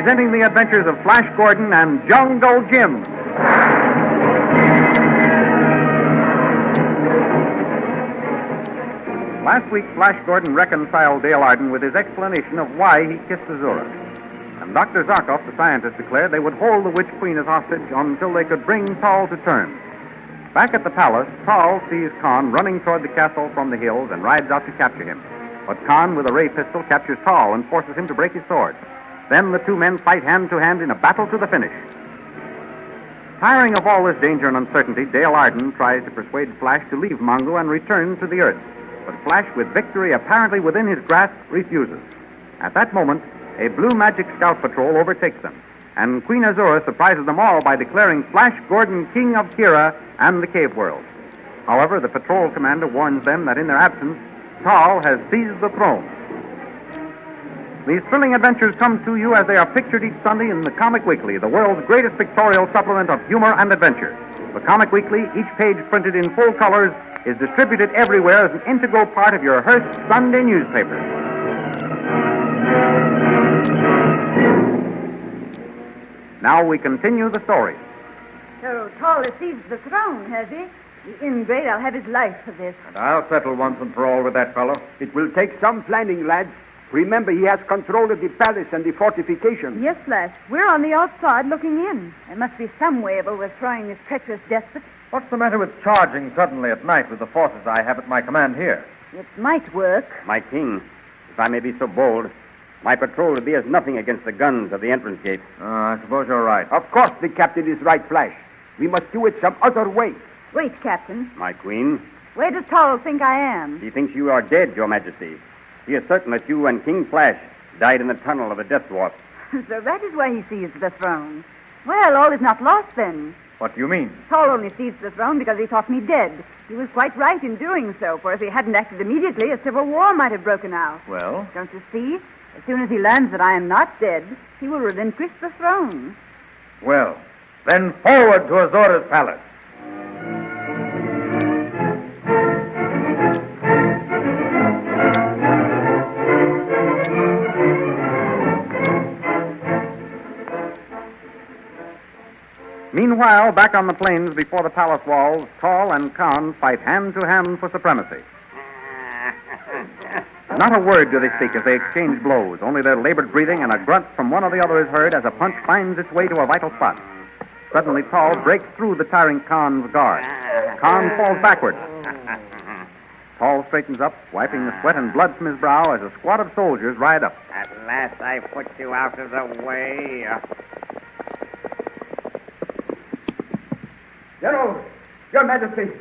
presenting the adventures of Flash Gordon and Jungle Jim. Last week, Flash Gordon reconciled Dale Arden with his explanation of why he kissed Azura. And Dr. Zarkov, the scientist, declared they would hold the Witch Queen as hostage until they could bring Tal to terms. Back at the palace, Tal sees Khan running toward the castle from the hills and rides out to capture him. But Khan, with a ray pistol, captures Tal and forces him to break his sword. Then the two men fight hand-to-hand in a battle to the finish. Tiring of all this danger and uncertainty, Dale Arden tries to persuade Flash to leave Mongo and return to the Earth. But Flash, with victory apparently within his grasp, refuses. At that moment, a blue magic scout patrol overtakes them, and Queen Azura surprises them all by declaring Flash Gordon king of Kira and the cave world. However, the patrol commander warns them that in their absence, Tal has seized the throne. These thrilling adventures come to you as they are pictured each Sunday in the Comic Weekly, the world's greatest pictorial supplement of humor and adventure. The Comic Weekly, each page printed in full colors, is distributed everywhere as an integral part of your Hearst Sunday newspaper. Now we continue the story. So Tal has seized the throne, has he? The ingrate, I'll have his life for this. And I'll settle once and for all with that fellow. It will take some planning, lads. Remember, he has control of the palace and the fortifications. Yes, Flash. We're on the outside looking in. There must be some way of overthrowing this treacherous despot. What's the matter with charging suddenly at night with the forces I have at my command here? It might work. My king, if I may be so bold, my patrol would be as nothing against the guns of the entrance gate. I suppose you're right. Of course the captain is right, Flash. We must do it some other way. Wait, Captain. My queen, Where does Tal think I am? he thinks you are dead, your majesty. He is certain that you and King Flash died in the tunnel of the Death Dwarf. So that is why he seized the throne. Well, all is not lost then. What do you mean? Tal only seized the throne because he thought me dead. He was quite right in doing so, for if he hadn't acted immediately, a civil war might have broken out. Well? Don't you see? As soon as he learns that I am not dead, he will relinquish the throne. Well, then forward to Azura's palace. Meanwhile, back on the plains before the palace walls, Tal and Khan fight hand-to-hand for supremacy. Not a word do they speak as they exchange blows. Only their labored breathing and a grunt from one or the other is heard as a punch finds its way to a vital spot. Suddenly, Tal breaks through the tiring Khan's guard. Khan falls backward. Tal straightens up, wiping the sweat and blood from his brow as a squad of soldiers ride up. At last I put you out of the way. General, Your Majesty,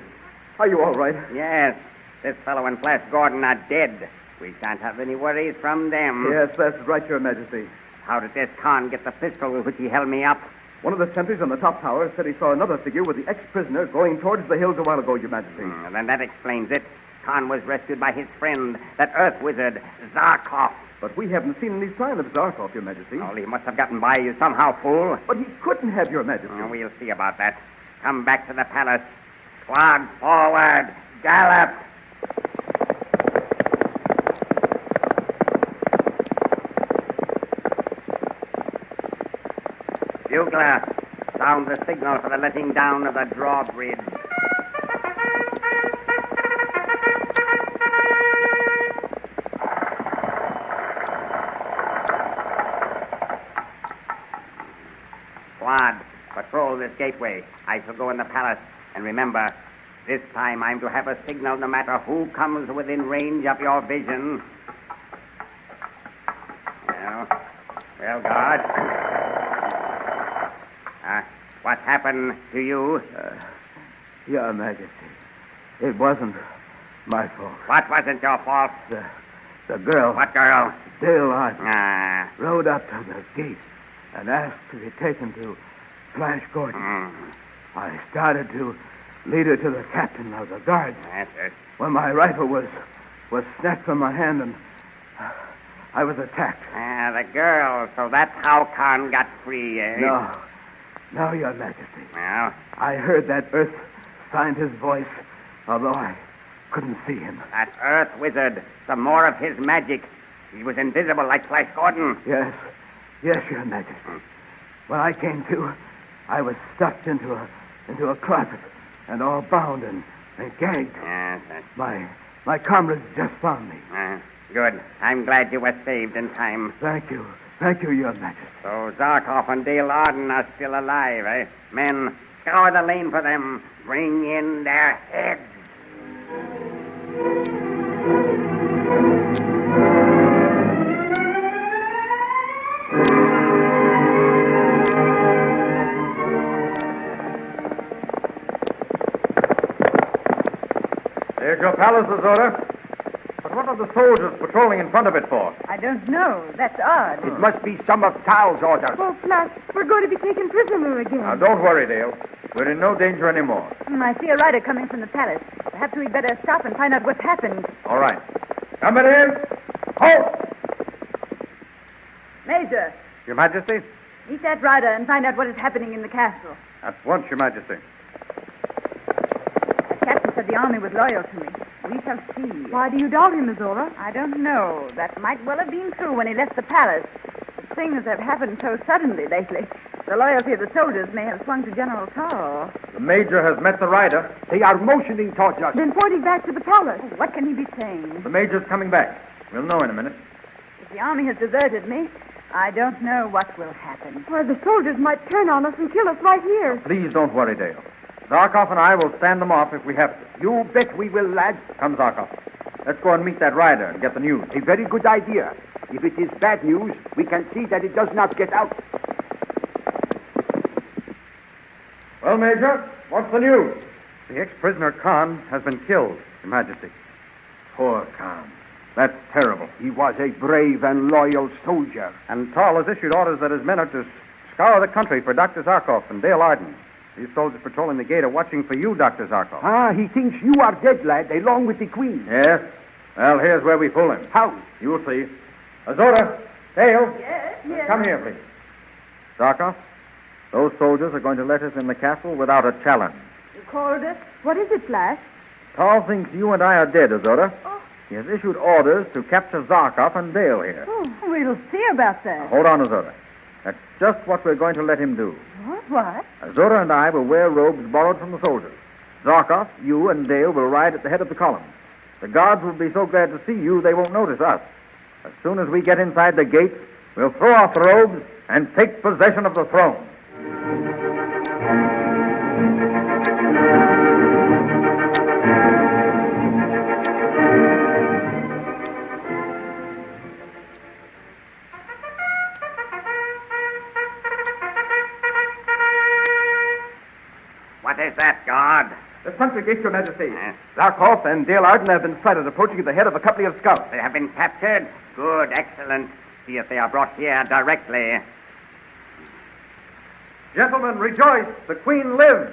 are you all right? Yes, this fellow and Flash Gordon are dead. We can't have any worries from them. Yes, that's right, Your Majesty. How did this Khan get the pistol with which he held me up? One of the sentries on the top tower said he saw another figure with the ex-prisoner going towards the hills a while ago, Your Majesty. Then that explains it. Khan was rescued by his friend, that Earth wizard, Zarkov. But we haven't seen any sign of Zarkov, Your Majesty. Oh, he must have gotten by you somehow, fool. But he couldn't have, Your Majesty. We'll see about that. Come back to the palace. Squad forward. Gallop. Bugler, sound the signal for the letting down of the drawbridge. Squad, patrol this gateway. I shall go in the palace. And remember, this time I'm to have a signal no matter who comes within range of your vision. Well, guard. What happened to you? Your Majesty, it wasn't my fault. What wasn't your fault? The girl. What girl? Dale Arden. Rode up to the gate and asked to be taken to Flash Gordon. I started to lead her to the captain of the guards. That's it. When my rifle was snatched from my hand and I was attacked. The girl. So that's how Khan got free, eh? No, Your Majesty. Well? I heard that Earth scientist's voice, although I couldn't see him. That Earth wizard. Some more of his magic. He was invisible like Flash Gordon. Yes. Yes, Your Majesty. When I came to, I was stuffed into a closet and all bound and gagged. Yes, My comrades just found me. good. I'm glad you were saved in time. Thank you. Thank you, Your Majesty. So Zarkov and Dale Arden are still alive, eh? Men, scour the lane for them. Bring in their heads. There's your palace, Azora. But what are the soldiers patrolling in front of it for? I don't know. That's odd. It must be some of Tal's orders. Oh, Flash, we're going to be taken prisoner again. Now, don't worry, Dale. We're in no danger anymore. I see a rider coming from the palace. Perhaps we'd better stop and find out what's happened. All right. Somebody in? Halt! Major, Your Majesty? meet that rider and find out what is happening in the castle. At once, Your Majesty. The captain said the army was loyal to me. We shall see. Why do you doubt him, Azora? I don't know. That might well have been true when he left the palace. But things have happened so suddenly lately. The loyalty of the soldiers may have swung to General Tall. The Major has met the rider. They are motioning towards us. Then pointing back to the palace. What can he be saying? The Major's coming back. We'll know in a minute. If the army has deserted me, I don't know what will happen. Well, the soldiers might turn on us and kill us right here. Please don't worry, Dale. Zarkov and I will stand them off if we have to. You bet we will, lad. Come, Zarkov. Let's go and meet that rider and get the news. A very good idea. If it is bad news, we can see that it does not get out. Well, Major, what's the news? The ex-prisoner Khan has been killed, Your Majesty. Poor Khan. That's terrible. He was a brave and loyal soldier. And Tall has issued orders that his men are to scour the country for Dr. Zarkov and Dale Arden. These soldiers patrolling the gate are watching for you, Dr. Zarkov. Ah, he thinks you are dead, lad, along with the Queen. Yes? Well, here's where we pull him. How? You'll see. Azora, Dale. Yes. Come here, please. Zarkov, those soldiers are going to let us in the castle without a challenge. You called us? What is it, Flash? Tall thinks you and I are dead, Azora. He has issued orders to capture Zarkov and Dale here. We'll see about that. Hold on, Azora. That's just what we're going to let him do. What? Azora and I will wear robes borrowed from the soldiers. Zarkov, you, and Dale will ride at the head of the column. The guards will be so glad to see you they won't notice us. As soon as we get inside the gates, we'll throw off the robes and take possession of the throne. What is that, guard? The sentry gate, Your Majesty. Yes. Zarkov and Dale Arden have been sighted approaching at the head of a company of scouts. They have been captured? Good, excellent. See if they are brought here directly. Gentlemen, rejoice! The Queen lives!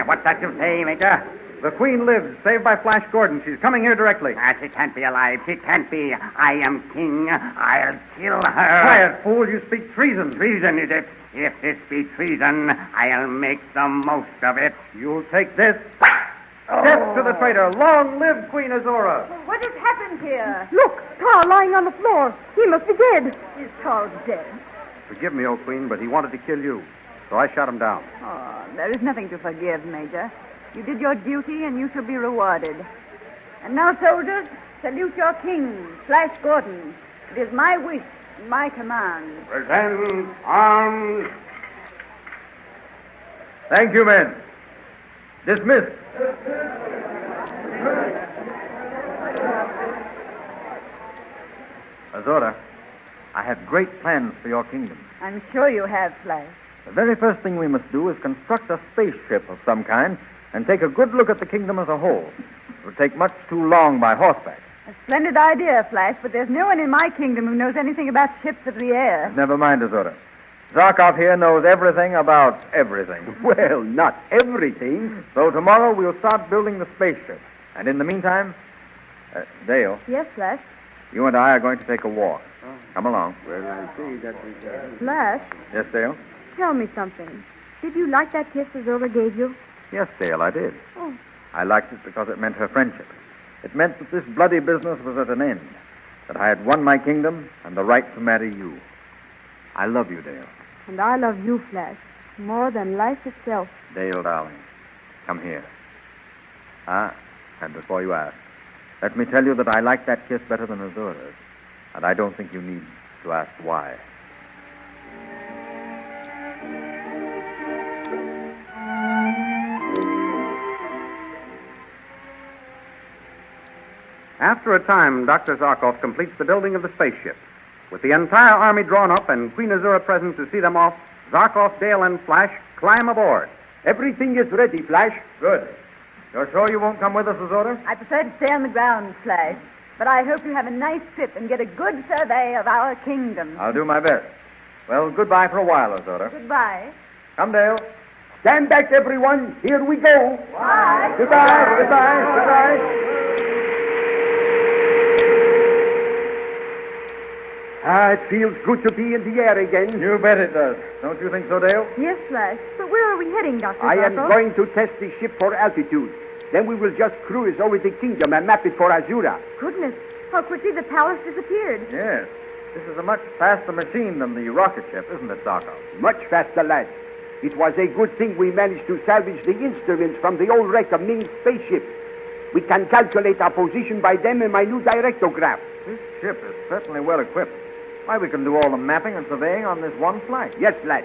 What's that you say, Major? The Queen lives, saved by Flash Gordon. She's coming here directly. She can't be alive. She can't be. I am king. I'll kill her. Quiet, fool. You speak treason. Treason, is it? If this be treason, I'll make the most of it. You'll take this. Death to the traitor. Long live Queen Azora. What has happened here? Look, Tal lying on the floor. He must be dead. Is Tall dead? Forgive me, O Queen, but he wanted to kill you. So I shot him down. Oh, there is nothing to forgive, Major. You did your duty, and you shall be rewarded. And now, soldiers, salute your king, Flash Gordon. It is my wish, my command. Present arms. Thank you, men. Dismissed. Azora, I have great plans for your kingdom. I'm sure you have, Flash. The very first thing we must do is construct a spaceship of some kind and take a good look at the kingdom as a whole. It would take much too long by horseback. A splendid idea, Flash, but there's no one in my kingdom who knows anything about ships of the air. Never mind, Azora. Zarkov here knows everything about everything. Well, not everything. So tomorrow we'll start building the spaceship. And in the meantime, Dale, Yes, Flash. you and I are going to take a walk. Come along. Flash, Yes, Dale? tell me something. Did you like that kiss Azora gave you? Yes, Dale, I did. Oh. I liked it because it meant her friendship. It meant that this bloody business was at an end, that I had won my kingdom and the right to marry you. I love you, Dale. And I love you, Flash, more than life itself. Dale, darling, come here. And before you ask, let me tell you that I like that kiss better than Azura's. And I don't think you need to ask why. After a time, Dr. Zarkov completes the building of the spaceship. With the entire army drawn up and Queen Azura present to see them off, Zarkov, Dale, and Flash climb aboard. Everything is ready, Flash. Good. You're sure you won't come with us, Azura? I prefer to stay on the ground, Flash. But I hope you have a nice trip and get a good survey of our kingdom. I'll do my best. Well, goodbye for a while, Azura. Goodbye. Come, Dale. Stand back, everyone. Here we go. Bye. Goodbye. Goodbye. It feels good to be in the air again. You bet it does. Don't you think so, Dale? Yes, Flash. But where are we heading, Dr. I am Zarkov? going to test the ship for altitude. Then we will just cruise over the kingdom and map it for Azura. Goodness, how quickly the palace disappeared. Yes. This is a much faster machine than the rocket ship, isn't it, Zarkov? Much faster, lad. It was a good thing we managed to salvage the instruments from the old wreck of Ming's spaceship. We can calculate our position by them in my new directograph. This ship is certainly well equipped. Why, we can do all the mapping and surveying on this one flight. Yes, lad.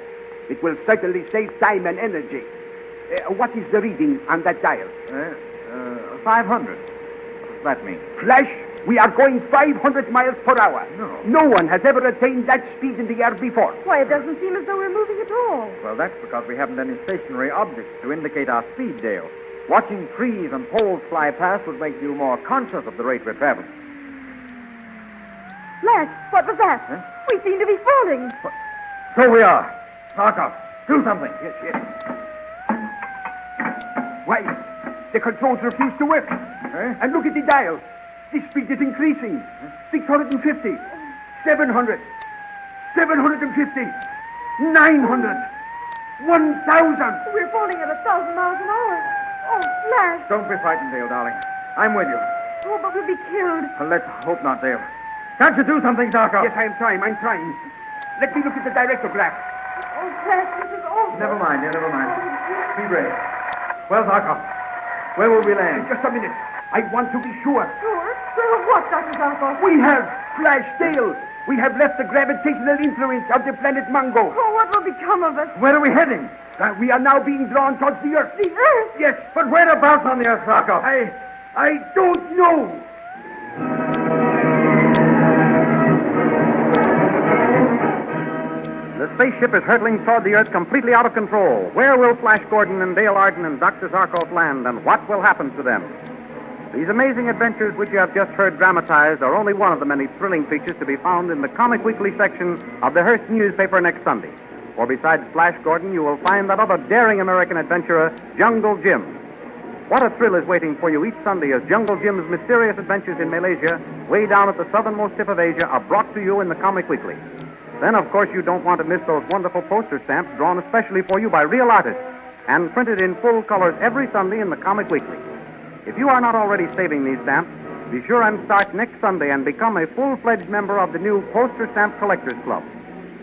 It will certainly save time and energy. What is the reading on that dial? 500. What does that mean? Flash, we are going 500 miles per hour. No. No one has ever attained that speed in the air before. Why, it doesn't seem as though we're moving at all. Well, that's because we haven't any stationary objects to indicate our speed, Dale. Watching trees and poles fly past would make you more conscious of the rate we're traveling. Flash, what was that? Huh? We seem to be falling. So we are. Zarkov, do something. Yes. Why, the controls refuse to work. And look at the dial. The speed is increasing. 650, 700, 750, 900, 1,000. We're falling at 1,000 miles an hour. Oh, Flash. Don't be frightened, Dale, darling. I'm with you. Oh, but we'll be killed. Well, let's hope not, Dale. Can't you do something, Zarkov? Yes, I'm trying. Let me look at the directograph. Oh, Flash, this is awful. Never mind, dear, never mind. Be brave. Well, Zarkov, where will we land? Just a minute. I want to be sure. Sure? Sure of what, Dr. Zarkov? We have, Flash, Dale. We have left the gravitational influence of the planet Mongo. Oh, what will become of us? Where are we heading? We are now being drawn towards the Earth. The Earth? Yes, But whereabouts on the Earth, Zarkov? I don't know. The spaceship is hurtling toward the Earth completely out of control. Where will Flash Gordon and Dale Arden and Dr. Zarkov land, and what will happen to them? These amazing adventures which you have just heard dramatized are only one of the many thrilling features to be found in the Comic Weekly section of the Hearst newspaper next Sunday. For besides Flash Gordon, you will find that other daring American adventurer, Jungle Jim. What a thrill is waiting for you each Sunday as Jungle Jim's mysterious adventures in Malaysia, way down at the southernmost tip of Asia, are brought to you in the Comic Weekly. Then, of course, you don't want to miss those wonderful poster stamps drawn especially for you by real artists and printed in full colors every Sunday in the Comic Weekly. If you are not already saving these stamps, be sure and start next Sunday and become a full-fledged member of the new Poster Stamp Collectors Club.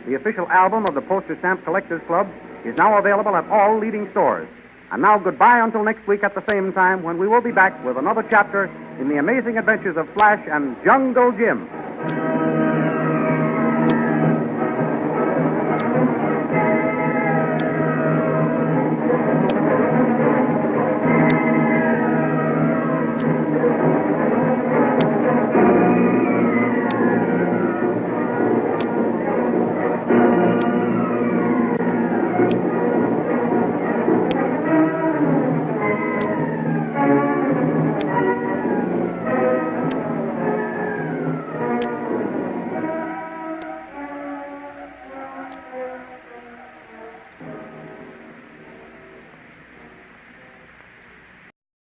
The official album of the Poster Stamp Collectors Club is now available at all leading stores. And now goodbye until next week at the same time when we will be back with another chapter in the amazing adventures of Flash and Jungle Jim.